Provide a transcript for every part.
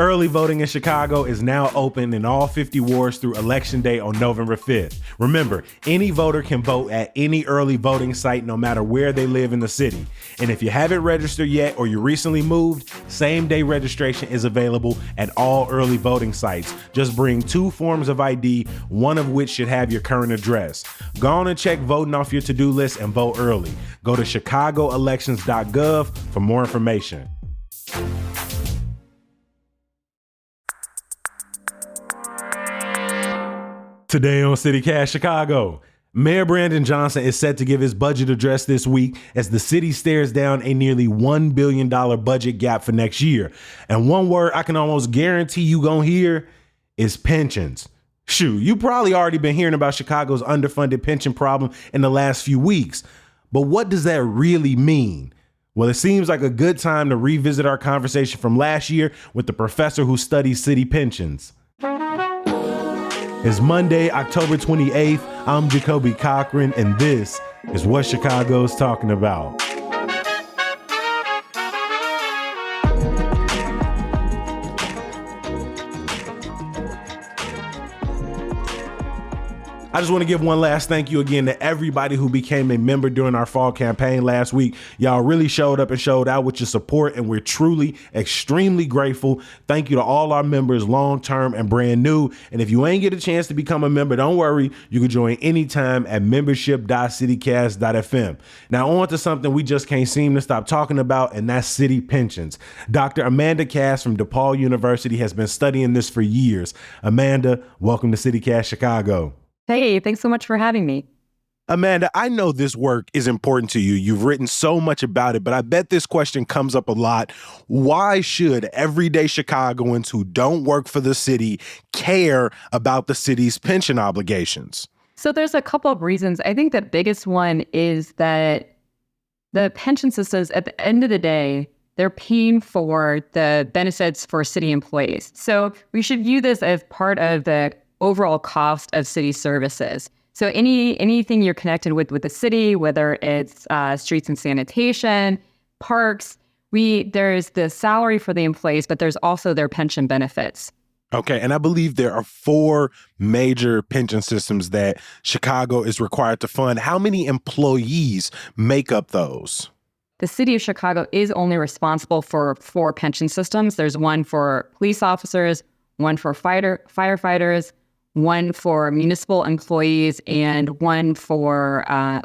Early voting in Chicago is now open in all 50 wards through Election Day on November 5th. Remember, any voter can vote at any early voting site no matter where they live in the city. And if you haven't registered yet or you recently moved, same-day registration is available at all early voting sites. Just bring 2 forms of ID, one of which should have your current address. Go on and check voting off your to-do list and vote early. Go to chicagoelections.gov for more information. Today on CityCast Chicago, Mayor Brandon Johnson is set to give his budget address this week as the city stares down a nearly $1 billion budget gap for next year. And one word I can almost guarantee you gonna hear is pensions. Shoot, you probably already been hearing about Chicago's underfunded pension problem in the last few weeks. But what does that really mean? Well, it seems like a good time to revisit our conversation from last year with the professor who studies city pensions. It's Monday, October 28th. I'm Jacoby Cochran, and this is What Chicago's Talking About. I just want to give one last thank you again to everybody who became a member during our fall campaign last week. Y'all really showed up and showed out with your support, and we're truly extremely grateful. Thank you to all our members, long-term and brand new. And if you ain't get a chance to become a member, don't worry. You can join anytime at membership.citycast.fm. Now on to something we just can't seem to stop talking about, and that's city pensions. Dr. Amanda Cass from DePaul University has been studying this for years. Amanda, welcome to CityCast Chicago. Hey, thanks so much for having me. Amanda, I know this work is important to you. You've written so much about it, but I bet this question comes up a lot. Why should everyday Chicagoans who don't work for the city care about the city's pension obligations? So there's a couple of reasons. I think the biggest one is that the pension systems, at the end of the day, they're paying for the benefits for city employees. So we should view this as part of the overall cost of city services. So anything you're connected with the city, whether it's streets and sanitation, parks, there's the salary for the employees, but there's also their pension benefits. Okay, and I believe there are 4 major pension systems that Chicago is required to fund. How many employees make up those? The city of Chicago is only responsible for 4 pension systems. There's one for police officers, one for firefighters, one for municipal employees, and one for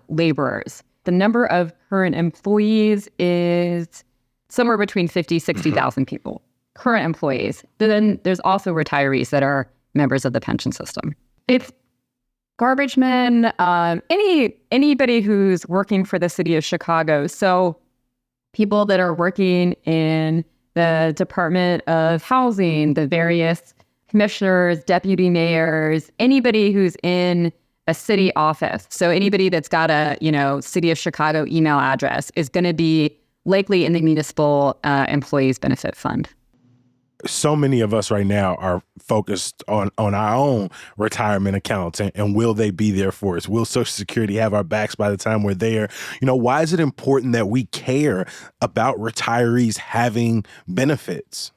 laborers. The number of current employees is somewhere between 60,000 people, current employees. Then there's also retirees that are members of the pension system. It's garbage men, anybody who's working for the city of Chicago. So people that are working in the Department of Housing, the various commissioners, deputy mayors, anybody who's in a city office. So anybody that's got a, City of Chicago email address is going to be likely in the Municipal Employees Benefit Fund. So many of us right now are focused on our own retirement accounts and will they be there for us? Will Social Security have our backs by the time we're there? Why is it important that we care about retirees having benefits?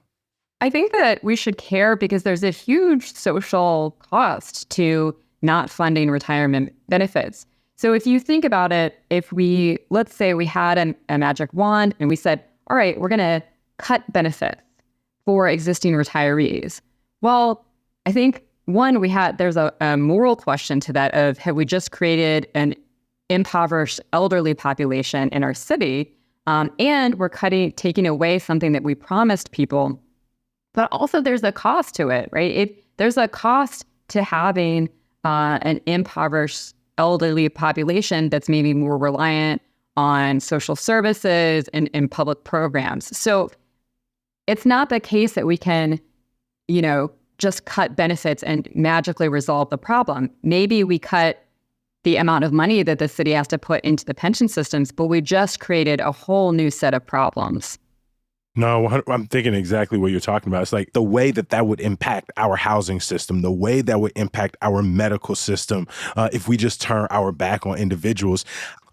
I think that we should care because there's a huge social cost to not funding retirement benefits. So if you think about it, let's say we had a magic wand and we said, all right, we're going to cut benefits for existing retirees. Well, I think there's a moral question to that of, have we just created an impoverished elderly population in our city? And we're taking away something that we promised people. But also there's a cost to it, right? There's a cost to having an impoverished elderly population that's maybe more reliant on social services and public programs. So it's not the case that we can, just cut benefits and magically resolve the problem. Maybe we cut the amount of money that the city has to put into the pension systems, but we just created a whole new set of problems. No, I'm thinking exactly what you're talking about. It's like the way that that would impact our housing system, the way that would impact our medical system if we just turn our back on individuals.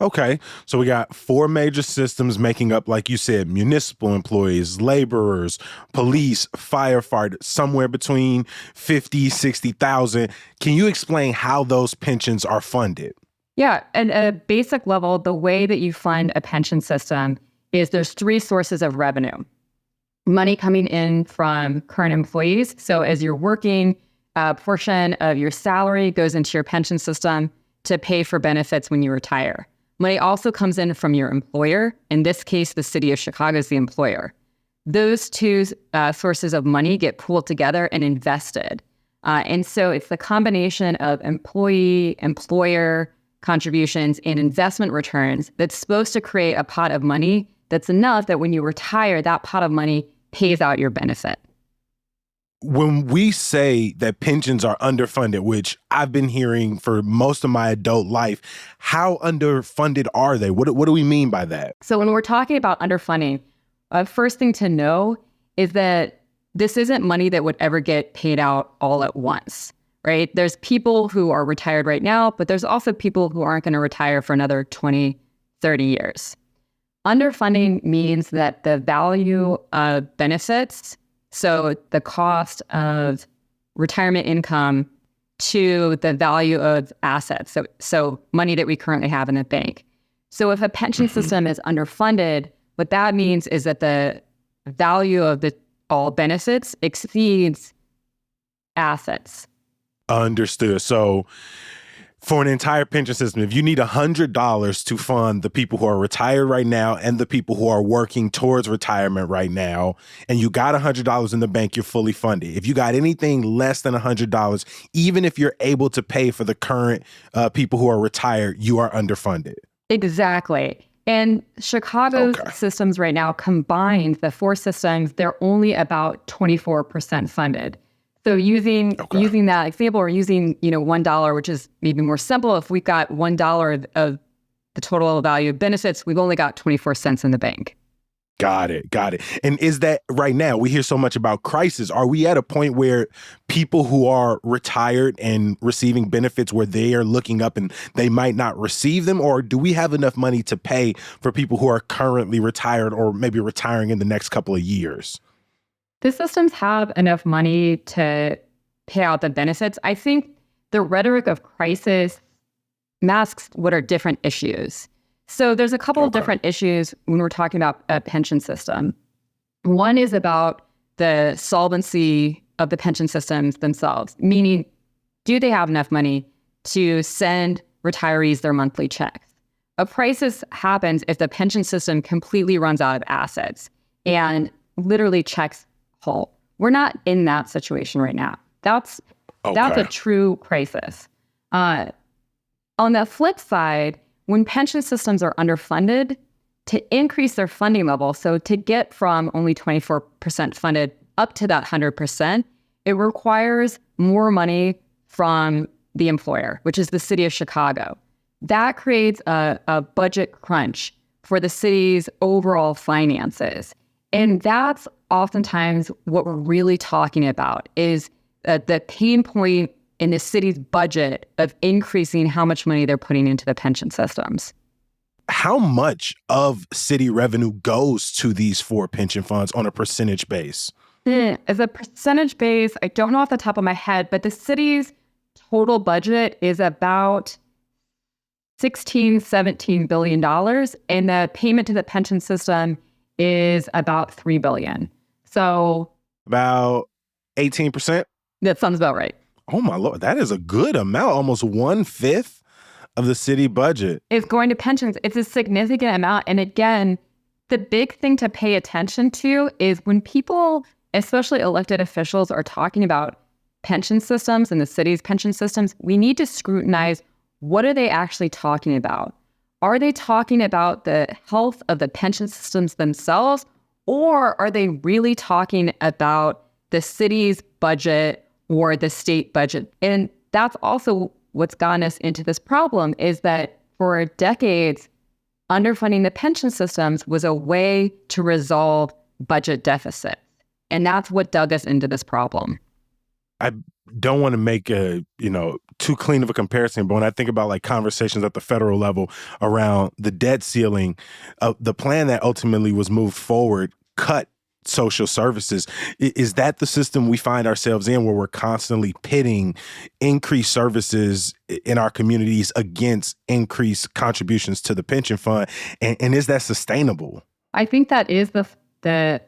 Okay, so we got four major systems making up, like you said, municipal employees, laborers, police, firefighters, somewhere between 50, 60,000. Can you explain how those pensions are funded? Yeah, and at a basic level, the way that you fund a pension system is there's three sources of revenue. Money coming in from current employees. So as you're working, a portion of your salary goes into your pension system to pay for benefits when you retire. Money also comes in from your employer. In this case, the city of Chicago is the employer. Those two sources of money get pooled together and invested. And so it's the combination of employee, employer contributions and investment returns that's supposed to create a pot of money that's enough that when you retire, that pot of money pays out your benefit. When we say that pensions are underfunded, which I've been hearing for most of my adult life, how underfunded are they? What do we mean by that? So when we're talking about underfunding, first thing to know is that this isn't money that would ever get paid out all at once, right? There's people who are retired right now, but there's also people who aren't going to retire for another 20, 30 years. Underfunding means that the value of benefits, so the cost of retirement income to the value of assets, so money that we currently have in the bank. So if a pension system is underfunded, what that means is that the value of all benefits exceeds assets. Understood. So for an entire pension system, if you need $100 to fund the people who are retired right now and the people who are working towards retirement right now, and you got $100 in the bank, you're fully funded. If you got anything less than $100, even if you're able to pay for the current people who are retired, you are underfunded. Exactly. And Chicago's systems right now, combined, the four systems, they're only about 24% funded. So using that example, or using $1, which is maybe more simple, if we've got $1 of the total value of benefits, we've only got 24 cents in the bank. Got it. And is that right now, we hear so much about crisis. Are we at a point where people who are retired and receiving benefits where they are looking up and they might not receive them? Or do we have enough money to pay for people who are currently retired or maybe retiring in the next couple of years? The systems have enough money to pay out the benefits. I think the rhetoric of crisis masks what are different issues. So there's a couple of different issues when we're talking about a pension system. One is about the solvency of the pension systems themselves, meaning, do they have enough money to send retirees their monthly checks? A crisis happens if the pension system completely runs out of assets and literally checks whole. We're not in that situation right now. That's a true crisis. On the flip side, when pension systems are underfunded, to increase their funding level, so to get from only 24% funded up to that 100%, it requires more money from the employer, which is the city of Chicago. That creates a budget crunch for the city's overall finances. And that's oftentimes what we're really talking about, is the pain point in the city's budget of increasing how much money they're putting into the pension systems. How much of city revenue goes to these four pension funds on a percentage base? As a percentage base, I don't know off the top of my head, but the city's total budget is about $16-17 billion, and the payment to the pension system is about $3 billion. So about 18%? That sounds about right. Oh my Lord, that is a good amount, almost 1/5 of the city budget. It's going to pensions. It's a significant amount. And again, the big thing to pay attention to is when people, especially elected officials, are talking about pension systems and the city's pension systems, we need to scrutinize, what are they actually talking about? Are they talking about the health of the pension systems themselves, or are they really talking about the city's budget or the state budget? And that's also what's gotten us into this problem, is that for decades, underfunding the pension systems was a way to resolve budget deficits. And that's what dug us into this problem. I don't want to make too clean of a comparison, but when I think about like conversations at the federal level around the debt ceiling, the plan that ultimately was moved forward cut social services. Is that the system we find ourselves in, where we're constantly pitting increased services in our communities against increased contributions to the pension fund? And is that sustainable? I think that is the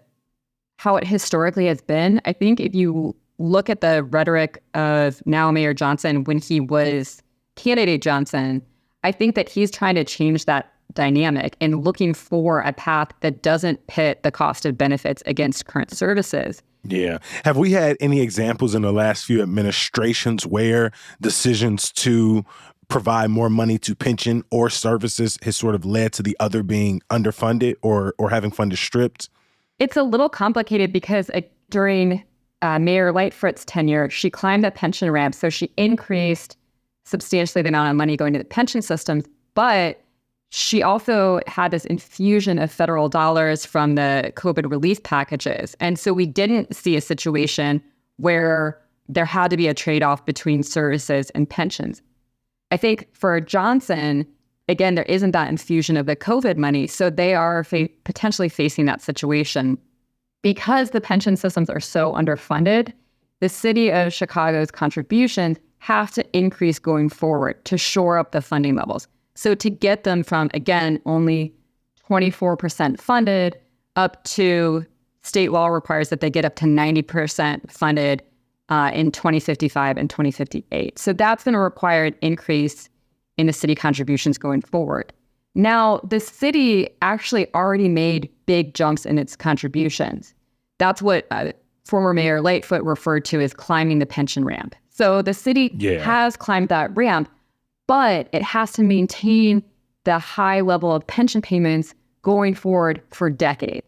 how it historically has been. I think if you look at the rhetoric of now Mayor Johnson when he was candidate Johnson, I think that he's trying to change that dynamic and looking for a path that doesn't pit the cost of benefits against current services. Yeah. Have we had any examples in the last few administrations where decisions to provide more money to pension or services has sort of led to the other being underfunded or having funded stripped? It's a little complicated because during Mayor Lightfoot's tenure, she climbed the pension ramp. So she increased substantially the amount of money going to the pension systems, but she also had this infusion of federal dollars from the COVID relief packages. And so we didn't see a situation where there had to be a trade-off between services and pensions. I think for Johnson, again, there isn't that infusion of the COVID money. So they are potentially facing that situation. Because the pension systems are so underfunded, the city of Chicago's contributions have to increase going forward to shore up the funding levels. So to get them from, again, only 24% funded up to state law requires that they get up to 90% funded in 2055 and 2058. So that's going to require an increase in the city contributions going forward. Now, the city actually already made big jumps in its contributions. That's what former Mayor Lightfoot referred to as climbing the pension ramp. So the city has climbed that ramp, but it has to maintain the high level of pension payments going forward for decades.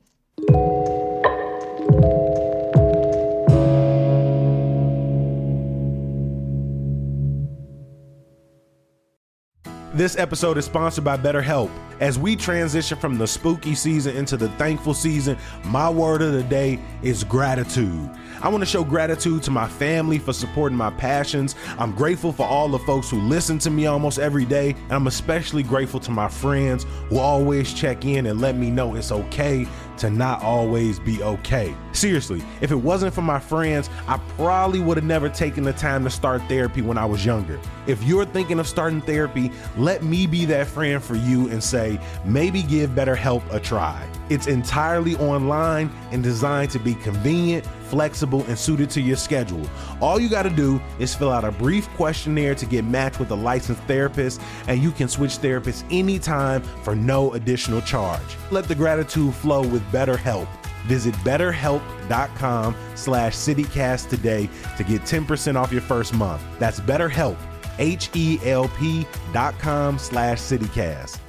This episode is sponsored by BetterHelp. As we transition from the spooky season into the thankful season, my word of the day is gratitude. I want to show gratitude to my family for supporting my passions. I'm grateful for all the folks who listen to me almost every day, and I'm especially grateful to my friends who always check in and let me know it's okay to not always be okay. Seriously, if it wasn't for my friends, I probably would have never taken the time to start therapy when I was younger. If you're thinking of starting therapy, let me be that friend for you and say, maybe give BetterHelp a try. It's entirely online and designed to be convenient, flexible, and suited to your schedule. All you got to do is fill out a brief questionnaire to get matched with a licensed therapist, and you can switch therapists anytime for no additional charge. Let the gratitude flow with BetterHelp. Visit betterhelp.com/citycast today to get 10% off your first month. That's BetterHelp, HELP.com/citycast.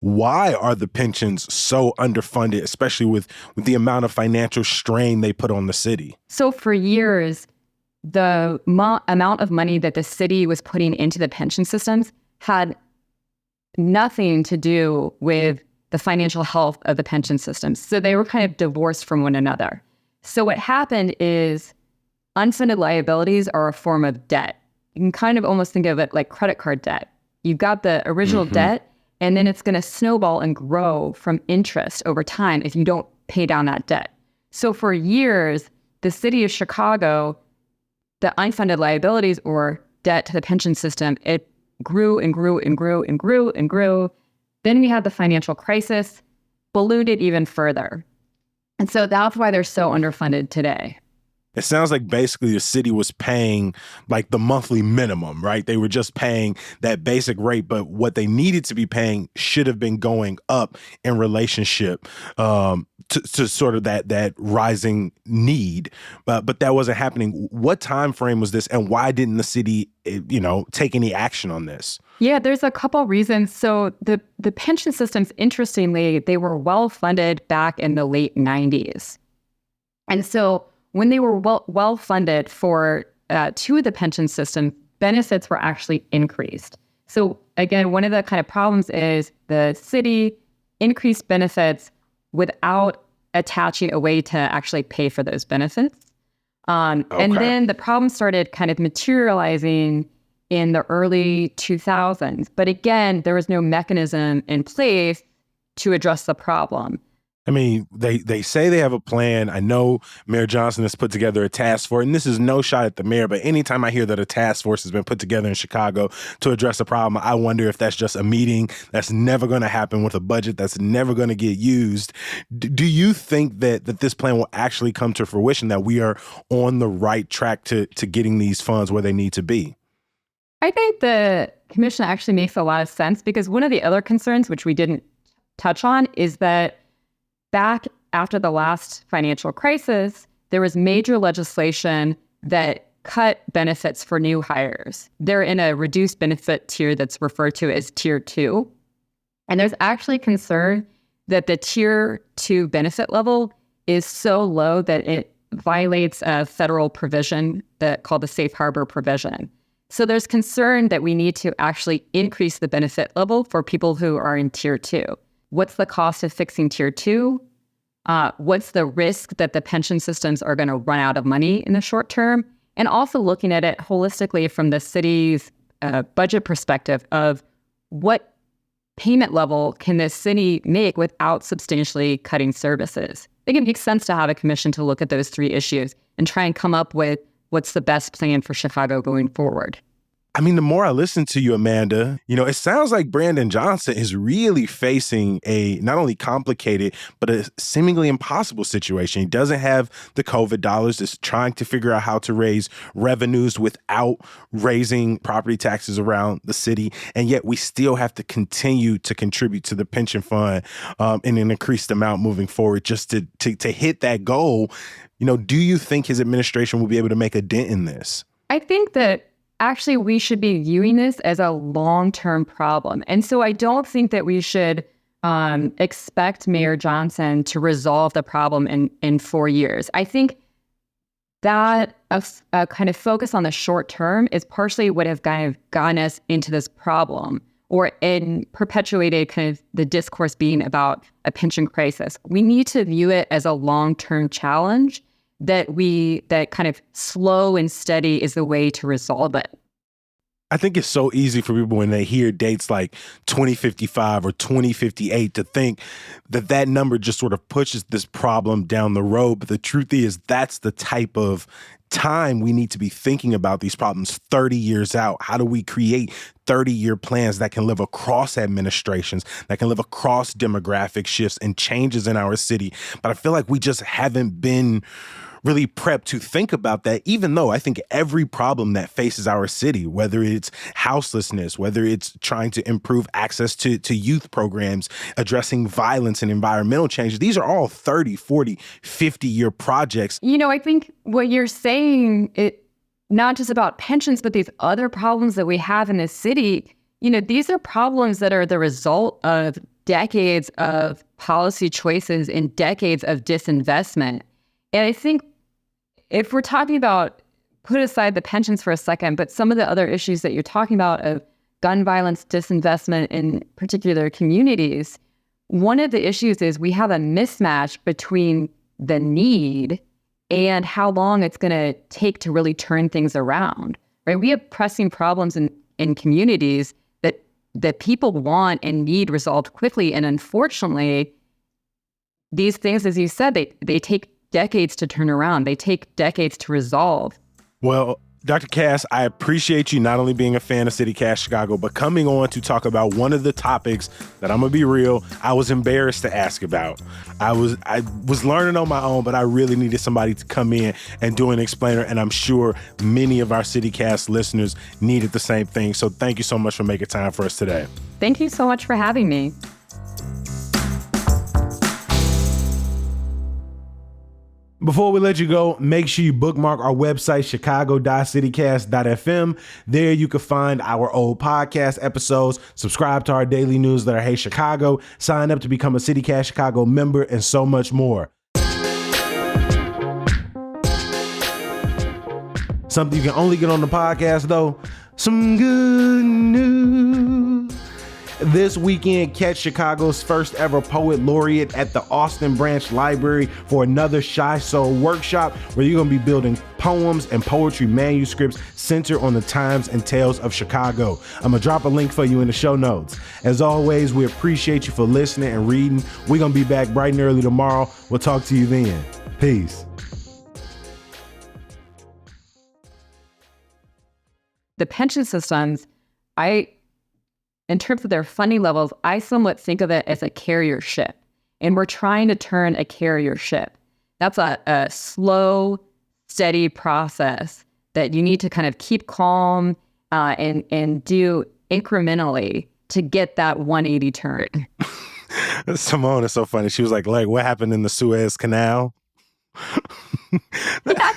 Why are the pensions so underfunded, especially with the amount of financial strain they put on the city? So for years, the amount of money that the city was putting into the pension systems had nothing to do with the financial health of the pension systems. So they were kind of divorced from one another. So what happened is unfunded liabilities are a form of debt. You can kind of almost think of it like credit card debt. You've got the original debt, and then it's going to snowball and grow from interest over time if you don't pay down that debt. So for years, the city of Chicago, the unfunded liabilities or debt to the pension system, it grew and grew and grew and grew and grew. Then we had the financial crisis, ballooned it even further. And so that's why they're so underfunded today. It sounds like basically the city was paying like the monthly minimum, right? They were just paying that basic rate, but what they needed to be paying should have been going up in relationship to sort of that rising need. But that wasn't happening. What time frame was this, and why didn't the city, take any action on this? Yeah, there's a couple reasons. So the pension systems, interestingly, they were well funded back in the late 90s. And so when they were well funded for two of the pension system, benefits were actually increased. So again, one of the kind of problems is the city increased benefits without attaching a way to actually pay for those benefits. And then the problem started kind of materializing in the early 2000s. But again, there was no mechanism in place to address the problem. I mean, they say they have a plan. I know Mayor Johnson has put together a task force, and this is no shot at the mayor, but anytime I hear that a task force has been put together in Chicago to address a problem, I wonder if that's just a meeting that's never going to happen with a budget that's never going to get used. Do you think that this plan will actually come to fruition, that we are on the right track to getting these funds where they need to be? I think the commission actually makes a lot of sense, because one of the other concerns, which we didn't touch on, is that back after the last financial crisis, there was major legislation that cut benefits for new hires. They're in a reduced benefit tier that's referred to as Tier 2. And there's actually concern that the Tier 2 benefit level is so low that it violates a federal provision called the Safe Harbor provision. So there's concern that we need to actually increase the benefit level for people who are in Tier 2. What's the cost of fixing Tier 2? What's the risk that the pension systems are going to run out of money in the short term? And also looking at it holistically from the city's budget perspective of what payment level can the city make without substantially cutting services. I think it makes sense to have a commission to look at those three issues and try and come up with what's the best plan for Chicago going forward. I mean, the more I listen to you, Amanda, it sounds like Brandon Johnson is really facing a not only complicated, but a seemingly impossible situation. He doesn't have the COVID dollars, is trying to figure out how to raise revenues without raising property taxes around the city. And yet we still have to continue to contribute to the pension fund in an increased amount moving forward just to hit that goal. Do you think his administration will be able to make a dent in this? I think that actually we should be viewing this as a long-term problem. And so I don't think that we should expect Mayor Johnson to resolve the problem in 4 years. I think that a kind of focus on the short term is partially what has kind of gotten us into this problem, or perpetuated kind of the discourse being about a pension crisis. We need to view it as a long-term challenge that kind of slow and steady is the way to resolve it. I think it's so easy for people when they hear dates like 2055 or 2058 to think that number just sort of pushes this problem down the road. But the truth is that's the type of time we need to be thinking about these problems 30 years out. How do we create 30-year plans that can live across administrations, that can live across demographic shifts and changes in our city? But I feel like we just haven't been really prepped to think about that, even though I think every problem that faces our city, whether it's houselessness, whether it's trying to improve access to youth programs, addressing violence and environmental change, these are all 30, 40, 50-year projects. I think what you're saying, it not just about pensions, but these other problems that we have in this city, these are problems that are the result of decades of policy choices and decades of disinvestment. And I think if we're talking about, put aside the pensions for a second, but some of the other issues that you're talking about of gun violence, disinvestment in particular communities, one of the issues is we have a mismatch between the need and how long it's going to take to really turn things around, right? We have pressing problems in communities that people want and need resolved quickly. And unfortunately, these things, as you said, they take decades to turn around. They take decades to resolve. Well, Dr. Cass, I appreciate you not only being a fan of CityCast Chicago, but coming on to talk about one of the topics that, I'm going to be real, I was embarrassed to ask about. I was learning on my own, but I really needed somebody to come in and do an explainer, and I'm sure many of our CityCast listeners needed the same thing. So thank you so much for making time for us today. Thank you so much for having me. Before we let you go, make sure you bookmark our website, chicago.citycast.fm. There you can find our old podcast episodes, subscribe to our daily newsletter, Hey Chicago, sign up to become a CityCast Chicago member, and so much more. Something you can only get on the podcast, though, some good news. This weekend, catch Chicago's first ever poet laureate at the Austin Branch Library for another Shy Soul workshop where you're going to be building poems and poetry manuscripts centered on the times and tales of Chicago. I'm going to drop a link for you in the show notes. As always, we appreciate you for listening and reading. We're going to be back bright and early tomorrow. We'll talk to you then. Peace. The pension systems, in terms of their funding levels, I somewhat think of it as a carrier ship. And we're trying to turn a carrier ship. That's a slow, steady process that you need to kind of keep calm and do incrementally to get that 180 turn. Simone is so funny. She was like, what happened in the Suez Canal? Yeah,